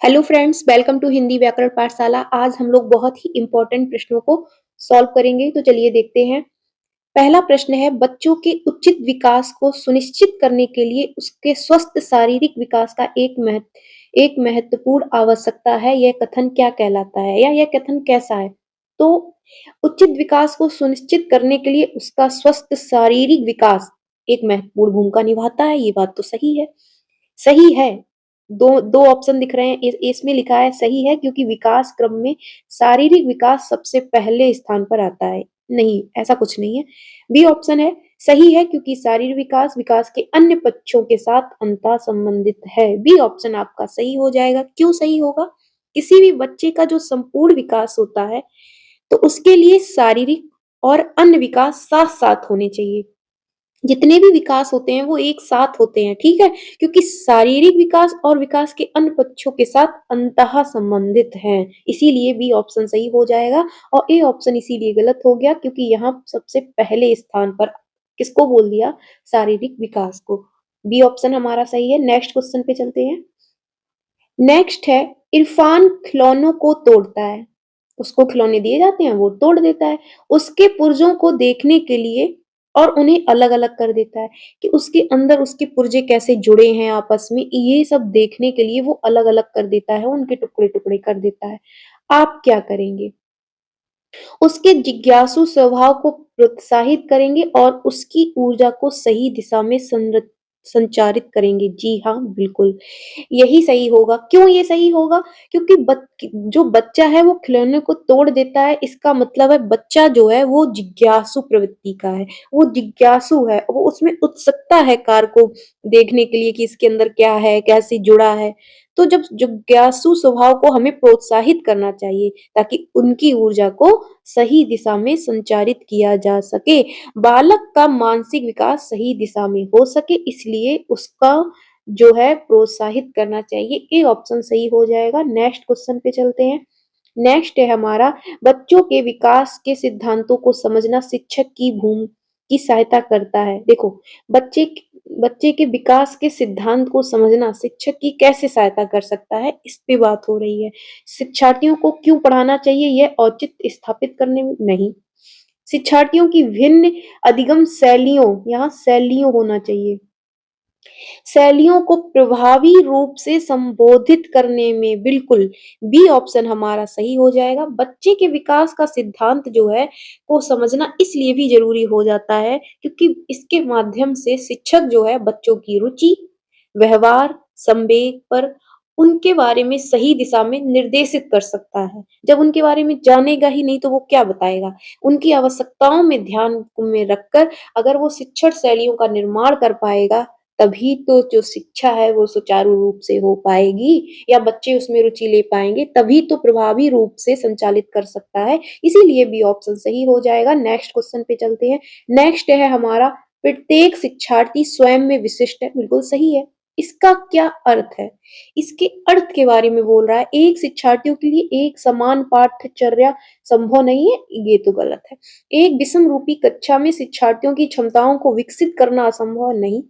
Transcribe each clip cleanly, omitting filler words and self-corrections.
Hello friends, welcome to Hindi व्याकरण पाठशाला। आज हम लोग बहुत ही इम्पोर्टेंट प्रश्नों को सॉल्व करेंगे। तो चलिए देखते हैं। पहला प्रश्न है, बच्चों के उचित विकास को सुनिश्चित करने के लिए उसके स्वस्थ शारीरिक विकास का एक महत्वपूर्ण आवश्यकता है। यह कथन क्या कहलाता है या यह कथन कैसा है? तो उचित विकास को सुनिश्चित करने के लिए उसका स्वस्थ शारीरिक विकास एक महत्वपूर्ण भूमिका निभाता है। ये बात तो सही है। सही है। दो दो ऑप्शन दिख रहे हैं। इसमें लिखा है सही है क्योंकि विकास क्रम में शारीरिक विकास सबसे पहले स्थान पर आता है। नहीं, ऐसा कुछ नहीं है। बी ऑप्शन है सही है क्योंकि शारीरिक विकास विकास के अन्य पक्षों के साथ अंतः संबंधित है। बी ऑप्शन आपका सही हो जाएगा। क्यों सही होगा? किसी भी बच्चे का जो संपूर्ण विकास होता है तो उसके लिए शारीरिक और अन्य विकास साथ साथ होने चाहिए। जितने भी विकास होते हैं वो एक साथ होते हैं, ठीक है? क्योंकि शारीरिक विकास और विकास के अन्य पक्षों के साथ अंतः संबंधित हैं। इसीलिए बी ऑप्शन सही हो जाएगा और ए ऑप्शन इसीलिए गलत हो गया क्योंकि यहाँ सबसे पहले स्थान पर किसको बोल दिया? शारीरिक विकास को। बी ऑप्शन हमारा सही है। नेक्स्ट क्वेश्चन पे चलते हैं। नेक्स्ट है, इरफान खिलौनों को तोड़ता है। उसको खिलौने दिए जाते हैं, वो तोड़ देता है। उसके पुर्जों को देखने के लिए और उन्हें अलग-अलग कर देता है कि उसके अंदर उसके पुर्जे कैसे जुड़े हैं आपस में, ये सब देखने के लिए वो अलग-अलग कर देता है, उनके टुकड़े-टुकड़े कर देता है। आप क्या करेंगे? उसके जिज्ञासु स्वभाव को प्रोत्साहित करेंगे और उसकी ऊर्जा को सही दिशा में संचारित करेंगे। जी हाँ, बिल्कुल। यही सही होगा। क्यों ये सही होगा? क्योंकि जो बच्चा है वो खिलौने को तोड़ देता है, इसका मतलब है बच्चा जो है वो जिज्ञासु प्रवृत्ति का है। वो जिज्ञासु है, वो उसमें उत्सुकता है कार्य को देखने के लिए कि इसके अंदर क्या है, कैसे जुड़ा है। तो जब जिज्ञासु स्वभाव को हमें प्रोत्साहित करना चाहिए ताकि उनकी ऊर्जा को सही दिशा में संचारित किया जा सके। बालक का मानसिक विकास सही दिशा में हो सके इसलिए उसका जो है प्रोत्साहित करना चाहिए। ए ऑप्शन सही हो जाएगा। नेक्स्ट क्वेश्चन पे चलते हैं। नेक्स्ट है हमारा, बच्चों के विकास के सिद्धांतों को समझना शिक्षक की सहायता करता है। देखो, बच्चे बच्चे के विकास के सिद्धांत को समझना शिक्षक की कैसे सहायता कर सकता है, इस पे बात हो रही है। शिक्षार्थियों को क्यों पढ़ाना चाहिए, यह औचित्य स्थापित करने में नहीं। शिक्षार्थियों की भिन्न अधिगम शैलियों, यहाँ शैलियों होना चाहिए। शैलियों को प्रभावी रूप से संबोधित करने में, बिल्कुल। बी ऑप्शन हमारा सही हो जाएगा। बच्चे के विकास का सिद्धांत जो है वो समझना इसलिए भी जरूरी हो जाता है क्योंकि इसके माध्यम से शिक्षक जो है बच्चों की रुचि, व्यवहार, संवेग पर उनके बारे में सही दिशा में निर्देशित कर सकता है। जब उनके बारे में जानेगा ही नहीं तो वो क्या बताएगा? उनकी आवश्यकताओं में ध्यान में रखकर अगर वो शिक्षण शैलियों का निर्माण कर पाएगा तभी तो जो शिक्षा है वो सुचारू रूप से हो पाएगी या बच्चे उसमें रुचि ले पाएंगे, तभी तो प्रभावी रूप से संचालित कर सकता है। इसीलिए बी ऑप्शन सही हो जाएगा। नेक्स्ट क्वेश्चन पे चलते हैं। नेक्स्ट है हमारा, प्रत्येक शिक्षार्थी स्वयं में विशिष्ट है। बिल्कुल सही है। इसका क्या अर्थ है? इसके अर्थ के बारे में बोल रहा है। एक शिक्षार्थियों के लिए एक समान पाठ्यचर्या संभव नहीं है, ये तो गलत है। एक विषम रूपी कक्षा में शिक्षार्थियों की क्षमताओं को विकसित करना असंभव नहीं।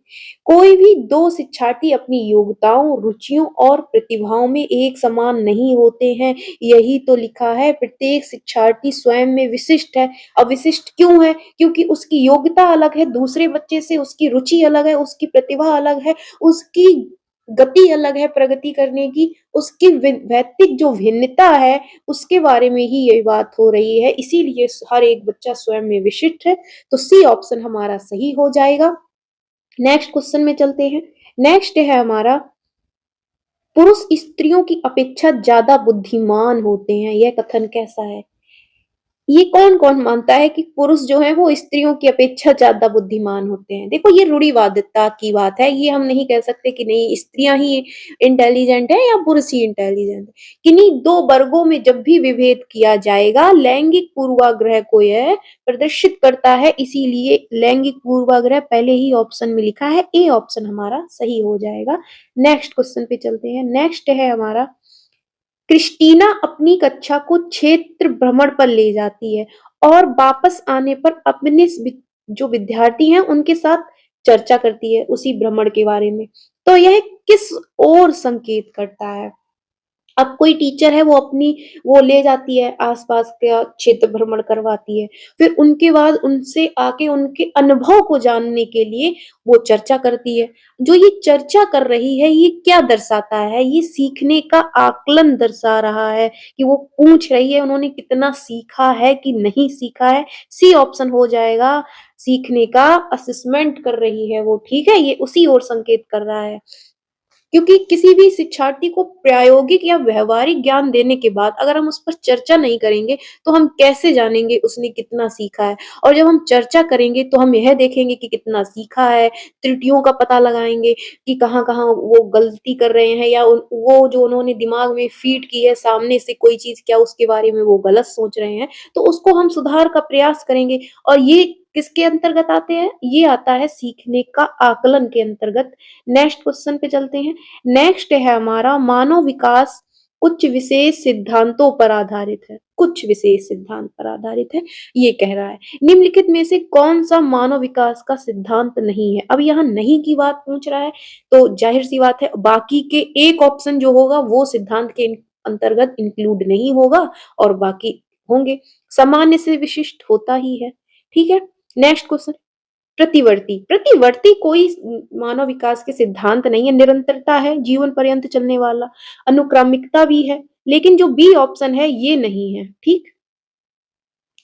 कोई भी दो शिक्षार्थी अपनी योग्यताओं, रुचियों और प्रतिभाओं में एक समान नहीं होते हैं। यही तो लिखा है, प्रत्येक शिक्षार्थी स्वयं में विशिष्ट है। अब विशिष्ट क्यों है? क्योंकि उसकी योग्यता अलग है दूसरे बच्चे से, उसकी रुचि अलग है, उसकी प्रतिभा अलग है, उसकी गति अलग है प्रगति करने की, उसकी वैयक्तिक जो भिन्नता है उसके बारे में ही ये बात हो रही है। इसीलिए हर एक बच्चा स्वयं में विशिष्ट है। तो सी ऑप्शन हमारा सही हो जाएगा। नेक्स्ट क्वेश्चन में चलते हैं। नेक्स्ट है हमारा, पुरुष स्त्रियों की अपेक्षा ज्यादा बुद्धिमान होते हैं। यह कथन कैसा है? ये कौन-कौन मानता है कि पुरुष जो है वो स्त्रियों की अपेक्षा ज़्यादा बुद्धिमान होते हैं? देखो, ये रूढ़िवादिता की बात है। ये हम नहीं कह सकते कि नहीं स्त्रियाँ ही इंटेलिजेंट है या पुरुष ही इंटेलिजेंट है। किन्हीं 2 वर्गों में जब भी विभेद किया जाएगा, लैंगिक पूर्वाग्रह को यह प्रदर्शित करता है। इसीलिए लैंगिक पूर्वाग्रह पहले ही ऑप्शन में लिखा है। ए ऑप्शन हमारा सही हो जाएगा। नेक्स्ट क्वेश्चन पे चलते हैं। नेक्स्ट है हमारा, क्रिस्टीना अपनी कक्षा को क्षेत्र भ्रमण पर ले जाती है और वापस आने पर अपने जो विद्यार्थी हैं उनके साथ चर्चा करती है उसी भ्रमण के बारे में। तो यह किस ओर संकेत करता है? अब कोई टीचर है वो अपनी वो ले जाती है, आस-पास का क्षेत्र भ्रमण करवाती है। फिर उनके बाद उनसे आके उनके अनुभव को जानने के लिए वो चर्चा करती है। जो ये चर्चा कर रही है, ये क्या दर्शाता है? ये सीखने का आकलन दर्शा रहा है कि वो पूछ रही है उन्होंने कितना सीखा है कि नहीं सीखा है। सी ऑप्शन हो जाएगा, सीखने का असेसमेंट कर रही है वो, ठीक है? ये उसी ओर संकेत कर रहा है। क्योंकि किसी भी शिक्षार्थी को प्रायोगिक या व्यावहारिक ज्ञान देने के बाद अगर हम उस पर चर्चा नहीं करेंगे, तो हम कैसे जानेंगे उसने कितना सीखा है? और जब हम चर्चा करेंगे तो हम यह देखेंगे कि कितना सीखा है, त्रुटियों का पता लगाएँगे कि कहाँ-कहाँ वो गलती कर रहे हैं या वो जो उन्होंने दिमाग में फ़ीड की है सामने से कोई चीज़ क्या उसके बारे में वो गलत सोच रहे हैं, तो उसको हम सुधार का प्रयास करेंगे और ये किसके अंतर्गत आते हैं? ये आता है सीखने का आकलन के अंतर्गत। नेक्स्ट क्वेश्चन पे चलते हैं। नेक्स्ट है हमारा मानव विकास कुछ विशेष सिद्धांतों पर आधारित है। कुछ विशेष सिद्धांत पर आधारित है, ये कह रहा है। निम्नलिखित में से कौन-सा मानव विकास का सिद्धांत नहीं है? अब यहाँ नहीं की बात पूछ रहा है, तो ज़ाहिर-सी बात है बाकी के एक ऑप्शन जो होगा वो सिद्धांत के अंतर्गत इंक्लूड नहीं होगा और बाकी होंगे। सामान्य से विशिष्ट होता ही है, ठीक है? नेक्स्ट क्वेश्चन प्रतिवर्ती। प्रतिवर्ती कोई मानव विकास के सिद्धांत नहीं है, निरंतरता है, जीवन पर्यंत चलने वाला, अनुक्रमिकता भी है, लेकिन जो बी ऑप्शन है ये नहीं है, ठीक?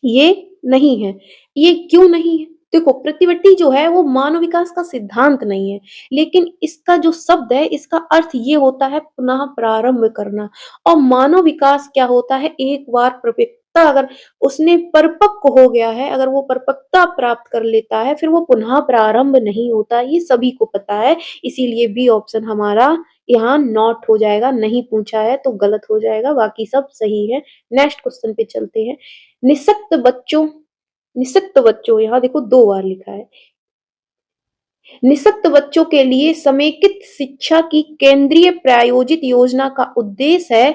ये नहीं है। ये क्यों नहीं है? देखो प्रतिवर्ती जो है वो मानव विकास का सिद्धांत नहीं है, लेकिन इसका जो शब्द है इसका अर्थ ये होता है पुनः प्रारंभ करना और मानव विकास क्या होता है एक बार परिपक्वता अगर उसने परिपक्व हो गया है, अगर वो परिपक्वता प्राप्त कर लेता है, फिर वो पुनः प्रारंभ नहीं होता, ये सभी को पता है। इसीलिए बी ऑप्शन हमारा यहाँ नॉट हो जाएगा, नहीं पूछा है तो गलत हो जाएगा, बाकी सब सही है। नेक्स्ट क्वेश्चन पे चलते हैं। निःशक्त बच्चों निःशक्त बच्चों यहाँ देखो 2 बार लिखा है। निःशक्त बच्चों के लिए समेकित शिक्षा की केंद्रीय प्रायोजित योजना का उद्देश्य है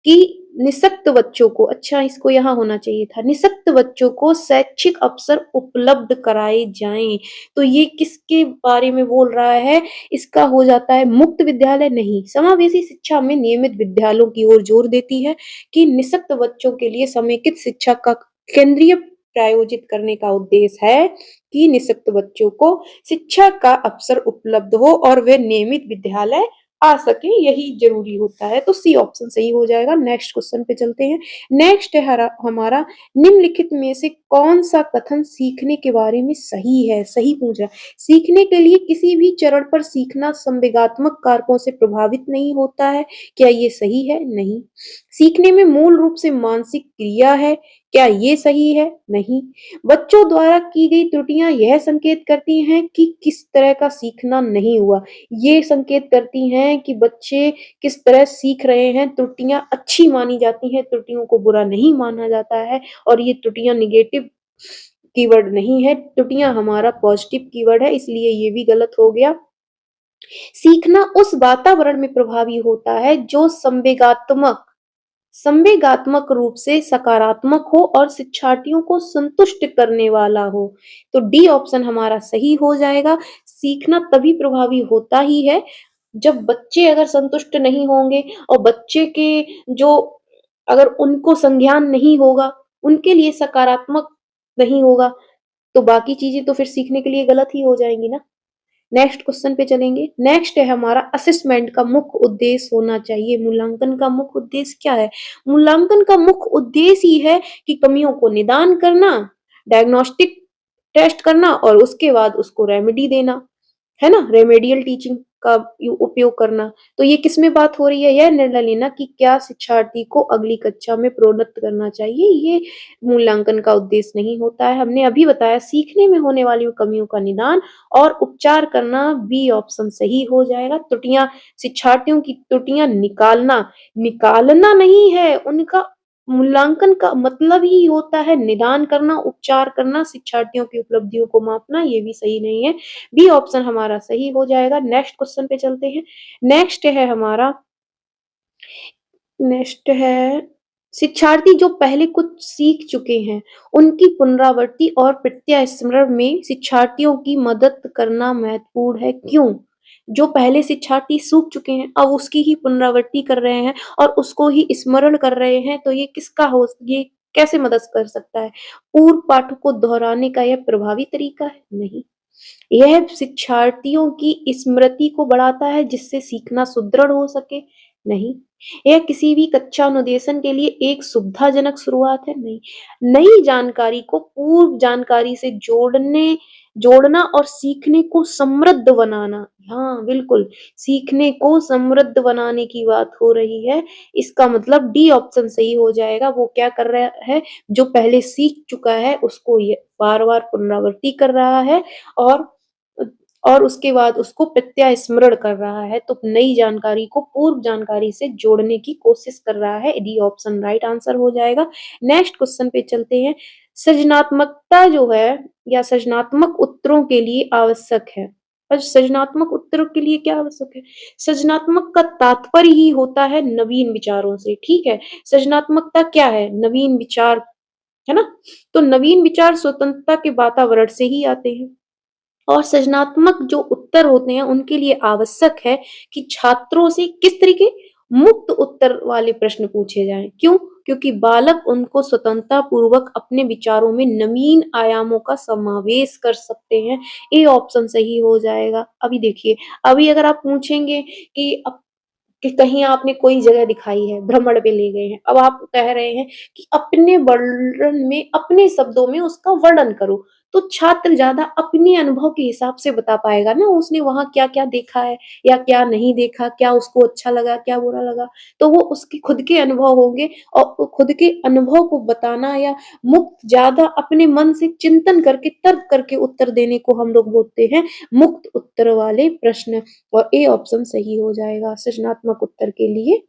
कि निःशक्त बच्चों को अच्छा इसको यहाँ होना चाहिए था। निःशक्त बच्चों को शैक्षिक अवसर उपलब्ध कराए जाएँ। तो ये किसके बारे में बोल रहा है? इसका हो जाता है मुक्त विद्यालय नहीं, समावेशी शिक्षा में नियमित विद्यालयों की ओर जोर देती है कि निःशक्त बच्चों के लिए समेकित शिक्षा का केंद्रीय प्रायोजित करने का उद्देश्य है कि निःशक्त बच्चों को शिक्षा का अवसर उपलब्ध हो और वे नियमित विद्यालय आ सकें, यही ज़रूरी होता है। तो सी ऑप्शन सही हो जाएगा। नेक्स्ट क्वेश्चन पे चलते हैं। नेक्स्ट है हमारा निम्नलिखित में से कौन-सा कथन सीखने के बारे में सही है? सही पूछ रहा है। सीखने के लिए किसी भी चरण पर सीखना संवेगात्मक कारकों से प्रभावित नहीं होता है। क्या ये सही है? नहीं। सीखने में मूल रूप से मानसिक क्रिया है। क्या ये सही है? नहीं। बच्चों द्वारा की गई त्रुटियां यह संकेत करती हैं कि किस तरह का सीखना नहीं हुआ। ये संकेत करती हैं कि बच्चे किस तरह सीख रहे हैं। त्रुटियां अच्छी मानी जाती हैं, त्रुटियों को बुरा नहीं माना जाता है और ये त्रुटियां निगेटिव कीवर्ड नहीं है, त्रुटियां हमारा पॉजिटिव कीवर्ड है, इसलिए ये भी गलत हो गया। सीखना उस वातावरण में प्रभावी होता है जो संवेगात्मक रूप से सकारात्मक हो और शिक्षार्थियों को संतुष्ट करने वाला हो। तो डी ऑप्शन हमारा सही हो जाएगा। सीखना तभी प्रभावी होता ही है जब बच्चे अगर संतुष्ट नहीं होंगे और बच्चे के जो अगर उनको संज्ञान नहीं होगा, उनके लिए सकारात्मक नहीं होगा, तो बाकी चीज़ें तो फिर सीखने के लिए गलत ही हो जाएँगी ना। नेक्स्ट क्वेश्चन पे चलेंगे। नेक्स्ट है हमारा असेसमेंट का मुख्य उद्देश्य होना चाहिए। मूल्यांकन का मुख्य उद्देश्य क्या है? मूल्यांकन का मुख्य उद्देश्य ही है कि कमियों को निदान करना, डायग्नोस्टिक टेस्ट करना और उसके बाद उसको रेमेडी देना। है ना? रेमेडियल टीचिंग का उपयोग करना। तो ये किसमें बात हो रही है? यह निर्णय लेना कि क्या शिक्षार्थी को अगली कक्षा में प्रोन्नत करना चाहिए, ये मूल्यांकन का उद्देश्य नहीं होता है। हमने अभी बताया सीखने में होने वाली कमियों का निदान और उपचार करना, बी ऑप्शन सही हो जाएगा। त्रुटियां शिक्षार्थियों की त्रुटियां निकालना नहीं है, उनका मूल्यांकन का मतलब ही होता है निदान करना, उपचार करना, शिक्षार्थियों की उपलब्धियों को मापना, ये भी सही नहीं है। बी ऑप्शन हमारा सही हो जाएगा। नेक्स्ट क्वेश्चन पे चलते हैं। नेक्स्ट है हमारा नेक्स्ट है शिक्षार्थी जो पहले कुछ सीख चुके हैं, उनकी पुनरावृत्ति और प्रत्यास्मरण में शिक्षार्थियों की मदद करना महत्वपूर्ण है। क्यों? जो पहले शिक्षार्थी सीख चुके हैं, अब उसकी ही पुनरावृत्ति कर रहे हैं और उसको ही स्मरण कर रहे हैं, तो ये कैसे मदद कर सकता है? पूर्व पाठों को दोहराने का यह प्रभावी तरीका है? नहीं। यह शिक्षार्थियों की स्मृति को बढ़ाता है जिससे सीखना सुदृढ़ हो सके? नहीं। यह किसी भी कक्षा अनुदेशन के लिए एक सुविधाजनक शुरुआत है? नहीं। नई जानकारी को पूर्व जानकारी से जोड़ना और सीखने को समृद्ध बनाना। हाँ, बिल्कुल, सीखने को समृद्ध बनाने की बात हो रही है। इसका मतलब डी ऑप्शन सही हो जाएगा। वो क्या कर रहा है? जो पहले सीख चुका है उसको ये बार-बार पुनरावृत्ति कर रहा है और उसके बाद उसको प्रत्यय स्मरण कर रहा है, तो नई जानकारी को पूर्व जानकारी से जोड़ने की कोशिश कर रहा है। डी ऑप्शन राइट आंसर हो जाएगा। नेक्स्ट क्वेश्चन पे चलते हैं। सृजनात्मकता जो है या सृजनात्मक उत्तरों के लिए आवश्यक है। और सृजनात्मक उत्तरों के लिए क्या आवश्यक है? सृजनात्मक का तात्पर्य ही होता है नवीन विचारों से, ठीक है? सृजनात्मकता क्या है? नवीन विचार, है ना? तो नवीन विचार स्वतंत्रता के वातावरण से ही आते हैं। और सृजनात्मक जो उत्तर होते हैं उनके लिए आवश्यक है कि छात्रों से किस तरीके मुक्त उत्तर वाले प्रश्न पूछे जाएं। क्यों? क्योंकि बालक उनको स्वतंत्रता पूर्वक अपने विचारों में नवीन आयामों का समावेश कर सकते हैं। ए ऑप्शन सही हो जाएगा। अभी देखिए, अभी अगर आप पूछेंगे कि कहीं आपने कोई जगह दिखाई है, भ्रमण पे ले गए हैं, अब आप कह रहे हैं कि अपने वर्णन में, अपने शब्दों में उसका वर्णन करो, तो छात्र ज़्यादा अपने अनुभव के हिसाब से बता पाएगा ना, उसने वहाँ क्या-क्या देखा है या क्या नहीं देखा, क्या उसको अच्छा लगा, क्या बुरा लगा, तो वो उसके खुद के अनुभव होंगे और वो खुद के अनुभव को बताना या मुक्त ज़्यादा अपने मन से चिंतन करके, तर्क करके उत्तर देने को हम लोग बोलते हैं मुक्त उत्तर वाले प्रश्न। और ए ऑप्शन सही हो जाएगा, सृजनात्मक उत्तर के लिए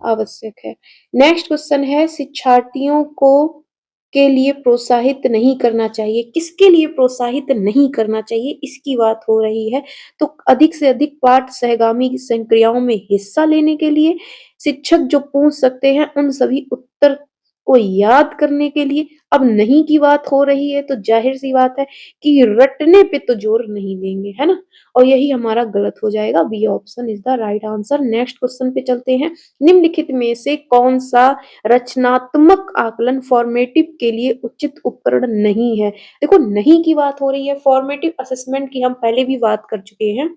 आवश्यक है। नेक्स्ट क्वेश्चन है शिक्षार्थियों को के लिए प्रोत्साहित नहीं करना चाहिए। किसके लिए प्रोत्साहित नहीं करना चाहिए इसकी बात हो रही है। तो अधिक से अधिक पाठ सहगामी संक्रियाओं में हिस्सा लेने के लिए, शिक्षक जो पूछ सकते हैं उन सभी उत्तर को याद करने के लिए। अब नहीं की बात हो रही है तो जाहिर-सी बात है कि रटने पे तो जोर नहीं देंगे, है ना? और यही हमारा गलत हो जाएगा। B option is the right answer. Next question पे चलते हैं। निम्नलिखित में से कौन सा रचनात्मक आकलन फॉर्मेटिव के लिए उचित उपकरण नहीं है? देखो, नहीं की बात हो रही है, फॉर्मेटिव असेसमेंट की हम पहले भी बात कर चुके हैं।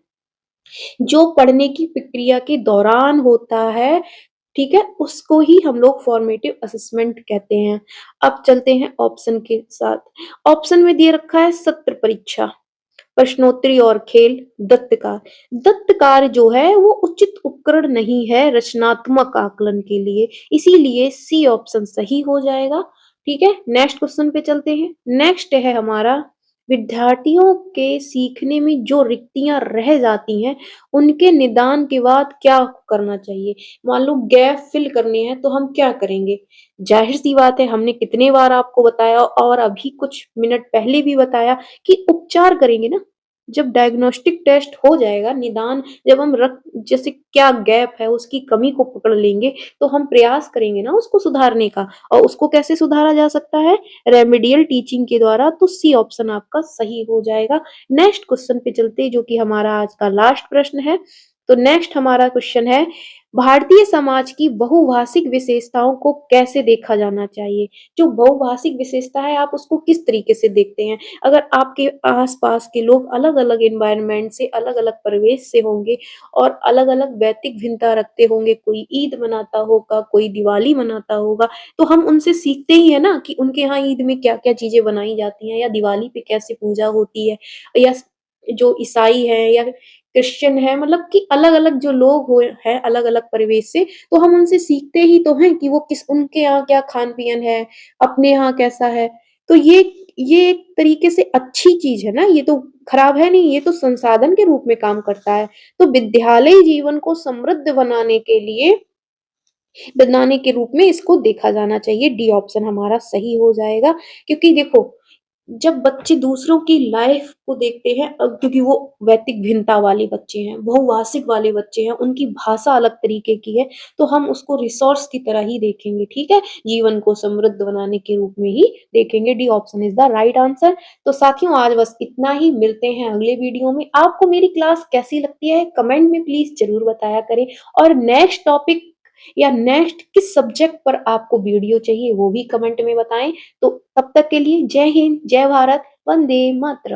जो पढ़ने की प्रक्रिया के दौरान होता है, ठीक है, उसको ही हम लोग फॉर्मेटिव असेसमेंट कहते हैं। अब चलते हैं ऑप्शन के साथ। ऑप्शन में दिए रखा है सत्र परीक्षा, प्रश्नोत्तरी और खेल, दत्त कार्य। दत्त कार्य जो है वो उचित उपकरण नहीं है रचनात्मक आकलन के लिए, इसीलिए सी ऑप्शन सही हो जाएगा। ठीक है, नेक्स्ट क्वेश्चन पे चलते हैं। नेक्स्ट है हमारा, विद्यार्थियों के सीखने में जो रिक्तियां रह जाती हैं उनके निदान के बाद क्या करना चाहिए? मान लो गैप फिल करने हैं तो हम क्या करेंगे? जाहिर सी बात है, हमने कितने बार आपको बताया और अभी कुछ मिनट पहले भी बताया कि उपचार करेंगे ना। जब डायग्नोस्टिक टेस्ट हो जाएगा, निदान जब हम रक्त जैसे क्या गैप है उसकी कमी को पकड़ लेंगे, तो हम प्रयास करेंगे ना उसको सुधारने का। और उसको कैसे सुधारा जा सकता है? रेमेडियल टीचिंग के द्वारा। तो सी ऑप्शन आपका सही हो जाएगा। नेक्स्ट क्वेश्चन पे चलते हैं जो कि हमारा आज का लास्ट प्रश्न है। तो नेक्स्ट हमारा क्वेश्चन है, भारतीय समाज की बहुभाषिक विशेषताओं को कैसे देखा जाना चाहिए? जो बहुभाषिक विशेषता है आप उसको किस तरीके से देखते हैं? अगर आपके आस-पास के लोग अलग-अलग एनवायरनमेंट से, अलग-अलग परिवेश से होंगे और अलग-अलग वैयक्तिक भिन्नता रखते होंगे, कोई ईद मनाता होगा, कोई दिवाली मनाता होगा, तो हम उनसे सीखते ही है ना कि उनके यहाँ ईद में क्या-क्या चीज़ें बनाई जाती हैं या दिवाली पे कैसे पूजा होती है, या जो ईसाई हैं या क्रिश्चियन है, मतलब कि अलग-अलग जो लोग हुए हैं अलग-अलग परिवेश से, तो हम उनसे सीखते ही तो हैं कि वो किस उनके यहाँ क्या खान-पियन है, अपने यहाँ कैसा है। तो ये एक तरीके से अच्छी चीज़ है ना, ये तो खराब है नहीं, ये तो संसाधन के रूप में काम करता है। तो विद्यालयी जीवन को समृद्ध बनाने के रूप में इसको देखा जाना चाहिए। डी ऑप्शन हमारा सही हो जाएगा। क्योंकि देखो, जब बच्चे दूसरों की लाइफ को देखते हैं क्योंकि वो वैयक्तिक भिन्नता वाले बच्चे हैं, बहुभाषिक वाले बच्चे हैं, उनकी भाषा अलग तरीके की है, तो हम उसको रिसोर्स की तरह ही देखेंगे, ठीक है? जीवन को समृद्ध बनाने के रूप में ही देखेंगे। D option is the right answer. तो साथियों आज बस इतना ही, मिलते हैं अगले वीडियो में। आपको मेरी क्लास कैसी लगती है कमेंट में प्लीज़ ज़रूर बताया करें और नेक्स्ट टॉपिक या नेक्स्ट किस सब्जेक्ट पर आपको वीडियो चाहिए वो भी कमेंट में बताएँ। तो तब तक के लिए जय हिंद, जय भारत, वंदे मातरम।